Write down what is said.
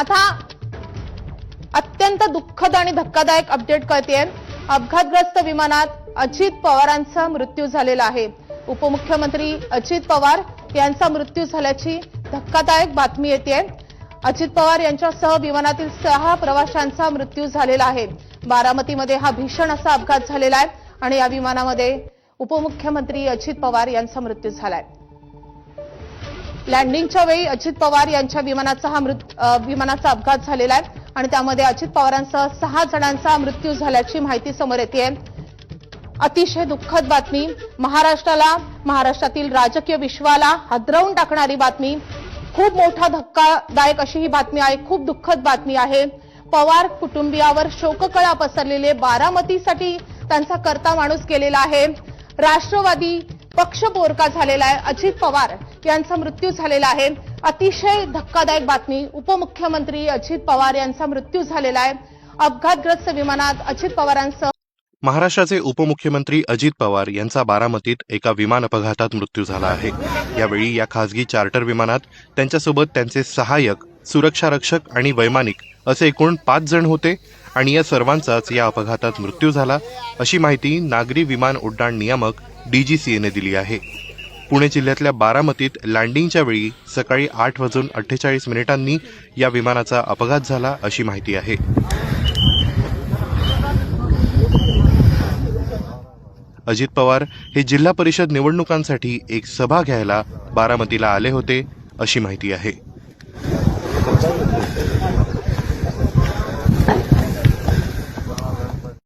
आता अत्यंत दुःखद आणि धक्कादायक अपडेट कळतेय। अपघातग्रस्त विमानात अजित पवारांचा मृत्यू झालेला आहे। उपमुख्यमंत्री अजित पवार यांचा मृत्यू झाल्याची धक्कादायक बातमी येते। अजित पवार यांच्यासह विमानातील 6 प्रवाशांचा मृत्यू झालेला आहे। बारामतीमध्ये हा भीषण असा अपघात झालेला आहे आणि या विमानामध्ये उपमुख्यमंत्री अजित पवार यांचा मृत्यू झालाय। लँडिंगच्या वेळी अजित पवार यांच्या विमानाचा अपघात झालेला आहे आणि त्यामध्ये अजित पवारांसह 6 जणांचा मृत्यू झाल्याची माहिती समोर येते। अतिशय दुःखद बातमी, महाराष्ट्रातील राजकीय विश्वाला हादरवून टाकणारी बातमी, खूप मोठा धक्कादायक अशी ही बातमी आहे, खूप दुःखद बातमी आहे। पवार कुटुंबियावर शोककळा पसरलेले, बारामतीसाठी त्यांचा करता माणूस गेलेला आहे। राष्ट्रवादी पक्ष बोरका झालेला आहे, अजित पवार यांचा मृत्यू झालेला आहे। अतिशय धक्कादायक बातमी, उपमुख्यमंत्री अजित पवार यांचा मृत्यू झालेला आहे। अपघातग्रस्त विमानात अजित पवारांसह महाराष्ट्राचे उपमुख्यमंत्री अजित पवार यांचा बारामतीत एका विमान अपघातात मृत्यू झाला आहे। यावेळी या खासगी चार्टर विमानात त्यांच्यासोबत त्यांचे सहाय्यक, सुरक्षा रक्षक आणि वैमानिक असे एकूण 5 जण होते आणि या सर्वांचाच या अपघातात मृत्यू झाला, अशी माहिती नागरी विमान उड्डाण नियामक DGCAने दिली आहे। पुणे जिल्ह्यातल्या बारामतीत लँडिंगच्या वेळी सकाळी 8:48 या विमानाचा अपघात झाला, अशी माहिती आहे। अजित पवार हे जिल्हा परिषद निवडणुकांसाठी एक सभा घ्यायला बारामतीला आले होते, अशी माहिती आहे।